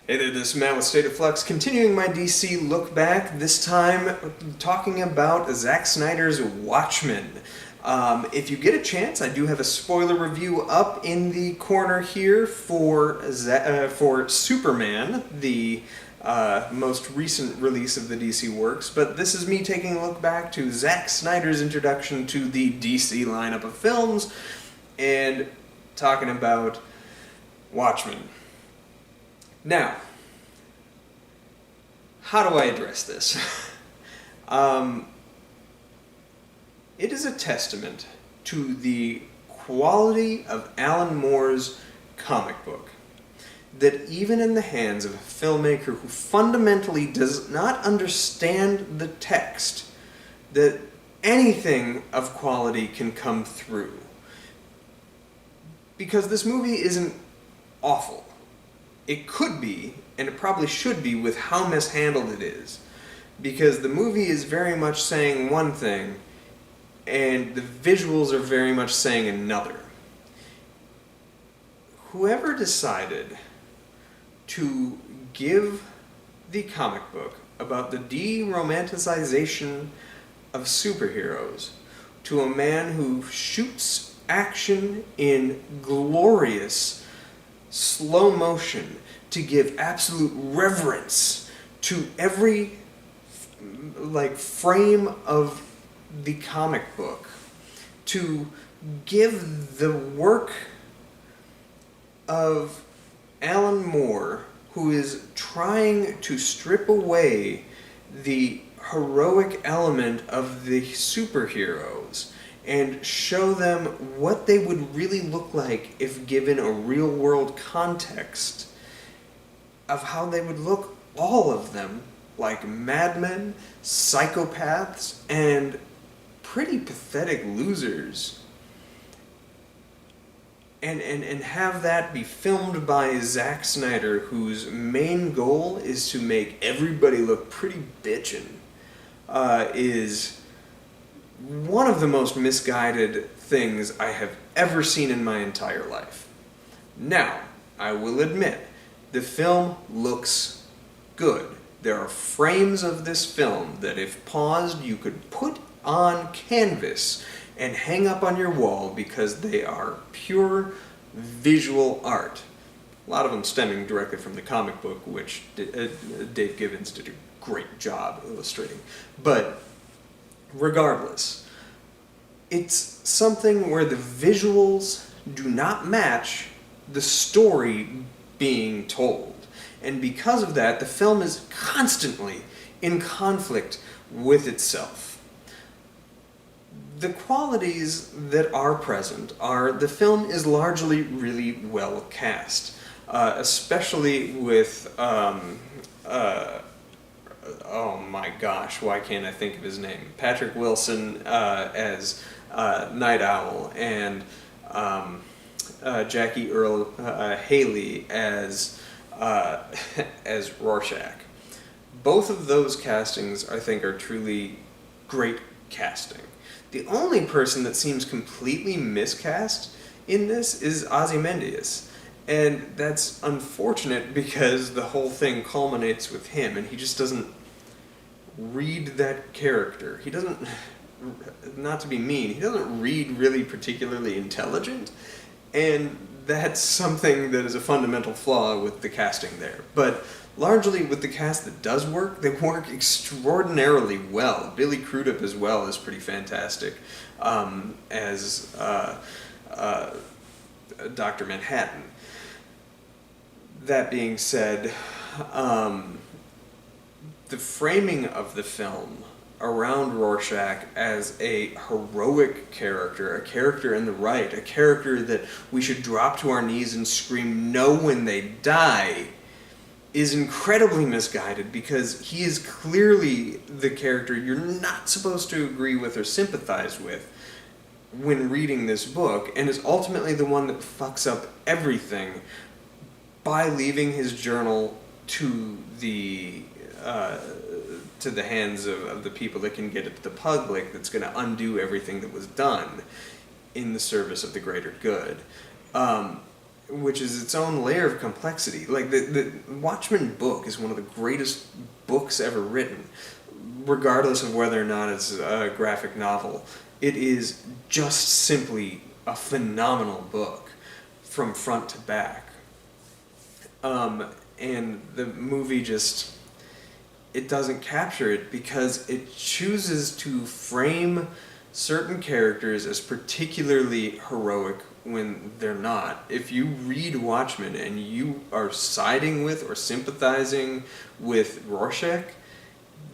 Hey there, this is Matt with State of Flux, continuing my DC look back, this time talking about Zack Snyder's Watchmen. If you get a chance, I do have a spoiler review up in the corner here for Superman, the most recent release of the DC works, but this is me taking a look back to Zack Snyder's introduction to the DC lineup of films, and talking about Watchmen. Now, how do I address this? It is a testament to the quality of Alan Moore's comic book that even in the hands of a filmmaker who fundamentally does not understand the text, that anything of quality can come through. Because this movie isn't awful. It could be, and it probably should be with how mishandled it is. Because the movie is very much saying one thing, and the visuals are very much saying another. Whoever decided to give the comic book about the de-romanticization of superheroes to a man who shoots action in glorious slow motion to give absolute reverence to every frame of the comic book, to give the work of Alan Moore, who is trying to strip away the heroic element of the superheroes and show them what they would really look like if given a real-world context of how they would look, all of them, like madmen, psychopaths, and pretty pathetic losers. And have that be filmed by Zack Snyder, whose main goal is to make everybody look pretty bitchin', is one of the most misguided things I have ever seen in my entire life. Now, I will admit, the film looks good. There are frames of this film that if paused you could put on canvas and hang up on your wall because they are pure visual art. A lot of them stemming directly from the comic book, which Dave Gibbons did a great job illustrating. But regardless, it's something where the visuals do not match the story being told. And because of that, the film is constantly in conflict with itself. The qualities that are present are the film is largely really well cast, especially with oh my gosh, why can't I think of his name? Patrick Wilson as Night Owl, and Jackie Earle Haley as Rorschach. Both of those castings, I think, are truly great casting. The only person that seems completely miscast in this is Ozymandias. And that's unfortunate because the whole thing culminates with him, and he just doesn't read that character. He doesn't, not to be mean, he doesn't read really particularly intelligent, and that's something that is a fundamental flaw with the casting there. But largely with the cast that does work, they work extraordinarily well. Billy Crudup as well is pretty fantastic as Dr. Manhattan. That being said, the framing of the film around Rorschach as a heroic character, a character in the right, a character that we should drop to our knees and scream no when they die, is incredibly misguided because he is clearly the character you're not supposed to agree with or sympathize with when reading this book, and is ultimately the one that fucks up everything by leaving his journal to the hands of the people that can get it to the public, that's going to undo everything that was done in the service of the greater good. which is its own layer of complexity. Like, the Watchmen book is one of the greatest books ever written, regardless of whether or not it's a graphic novel. It is just simply a phenomenal book from front to back. And the movie just, it doesn't capture it because it chooses to frame certain characters as particularly heroic when they're not. If you read Watchmen and you are siding with or sympathizing with Rorschach,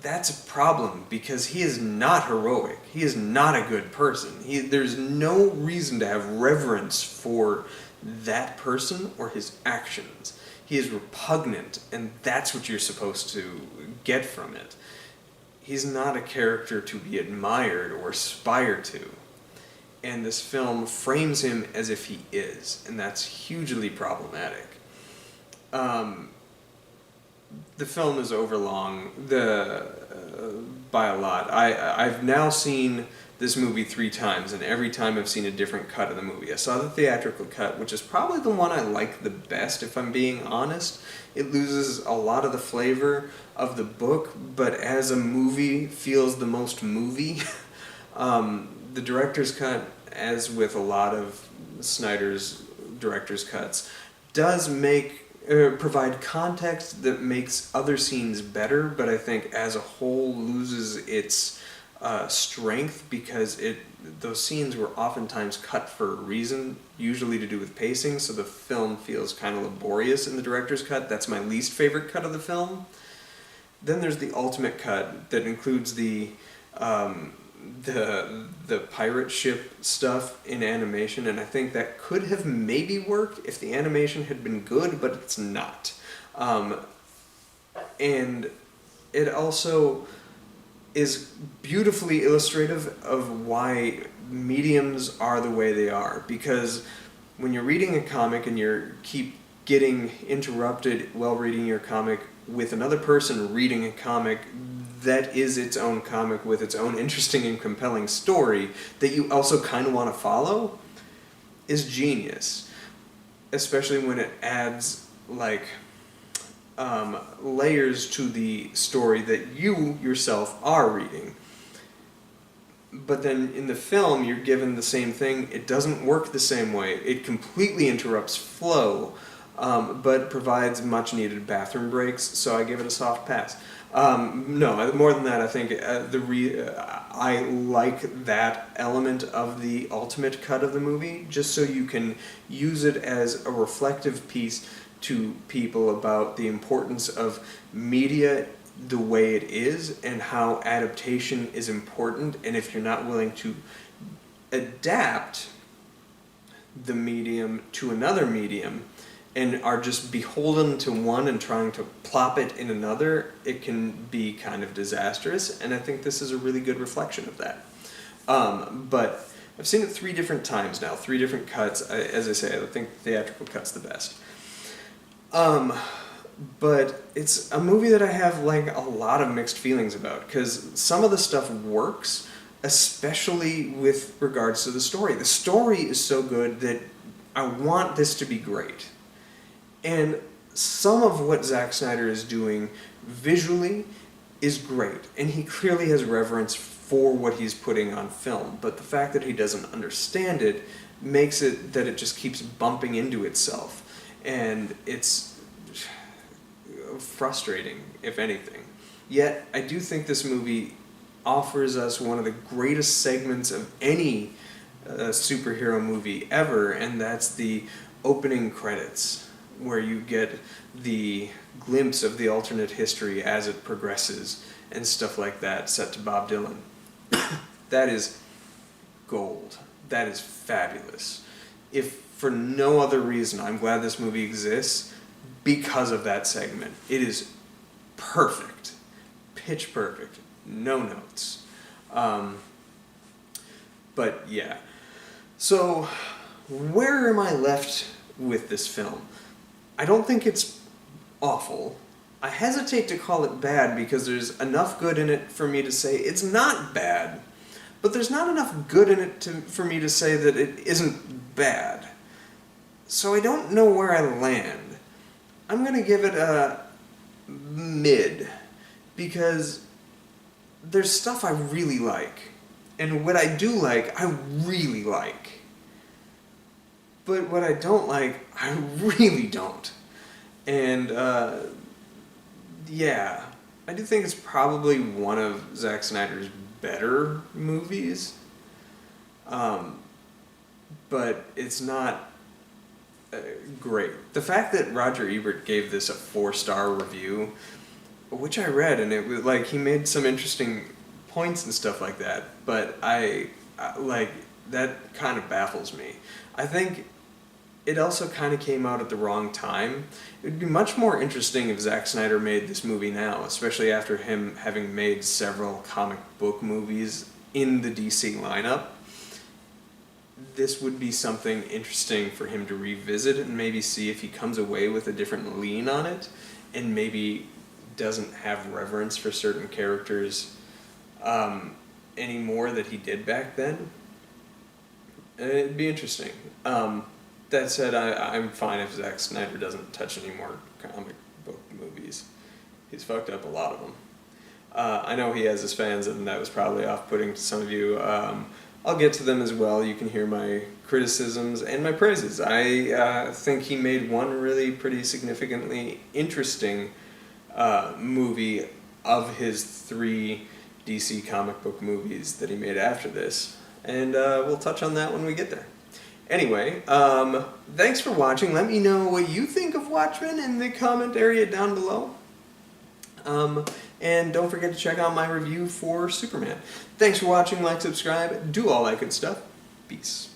that's a problem because he is not heroic. He is not a good person. There's no reason to have reverence for that person or his actions. He is repugnant, and that's what you're supposed to get from it. He's not a character to be admired or aspire to. And this film frames him as if he is, and that's hugely problematic. The film is overlong by a lot. I've now seen this movie 3 times, and every time I've seen a different cut of the movie. I saw the theatrical cut, which is probably the one I like the best, if I'm being honest. It loses a lot of the flavor of the book, but as a movie, feels the most movie. The director's cut, as with a lot of Snyder's director's cuts, does provide context that makes other scenes better, but I think as a whole loses its strength because those scenes were oftentimes cut for a reason, usually to do with pacing, so the film feels kind of laborious in the director's cut. That's my least favorite cut of the film. Then there's the ultimate cut that includes the pirate ship stuff in animation, and I think that could have maybe worked if the animation had been good, but it's not. And it also is beautifully illustrative of why mediums are the way they are, because when you're reading a comic and you keep getting interrupted while reading your comic with another person reading a comic that is its own comic with its own interesting and compelling story that you also kind of want to follow, is genius. Especially when it adds, like, layers to the story that you yourself are reading. But then in the film, you're given the same thing. It doesn't work the same way. It completely interrupts flow, but provides much-needed bathroom breaks, so I give it a soft pass. No, more than that, I think I like that element of the ultimate cut of the movie, just so you can use it as a reflective piece to people about the importance of media the way it is and how adaptation is important, and if you're not willing to adapt the medium to another medium and are just beholden to one and trying to plop it in another, it can be kind of disastrous, and I think this is a really good reflection of that. But I've seen it 3 different times now, 3 different cuts. As I say, I think the theatrical cut's the best. But it's a movie that I have, like, a lot of mixed feelings about, because some of the stuff works, especially with regards to the story. The story is so good that I want this to be great. And some of what Zack Snyder is doing visually is great, and he clearly has reverence for what he's putting on film, but the fact that he doesn't understand it makes it that it just keeps bumping into itself, and it's frustrating, if anything. Yet, I do think this movie offers us one of the greatest segments of any superhero movie ever, and that's the opening credits, where you get the glimpse of the alternate history as it progresses and stuff like that, set to Bob Dylan. That is gold. That is fabulous. If for no other reason, I'm glad this movie exists because of that segment. It is perfect. Pitch perfect. No notes. But yeah. So, where am I left with this film? I don't think it's awful. I hesitate to call it bad because there's enough good in it for me to say it's not bad, but there's not enough good in it for me to say that it isn't bad. So I don't know where I land. I'm gonna give it a mid, because there's stuff I really like, and what I do like, I really like. But what I don't like, I really don't. And yeah, I do think it's probably one of Zack Snyder's better movies. But it's not great. The fact that Roger Ebert gave this a 4-star review, which I read, and it was like he made some interesting points and stuff like that, but I like that kind of baffles me. I think it also kind of came out at the wrong time. It would be much more interesting if Zack Snyder made this movie now, especially after him having made several comic book movies in the DC lineup. This would be something interesting for him to revisit and maybe see if he comes away with a different lean on it, and maybe doesn't have reverence for certain characters anymore that he did back then. It'd be interesting. That said, I'm fine if Zack Snyder doesn't touch any more comic book movies. He's fucked up a lot of them. I know he has his fans, and that was probably off-putting to some of you. I'll get to them as well. You can hear my criticisms and my praises. I think he made one really pretty significantly interesting movie of his 3 DC comic book movies that he made after this. And we'll touch on that when we get there. Anyway, thanks for watching. Let me know what you think of Watchmen in the comment area down below. And don't forget to check out my review for Superman. Thanks for watching, like, subscribe, do all that good stuff. Peace.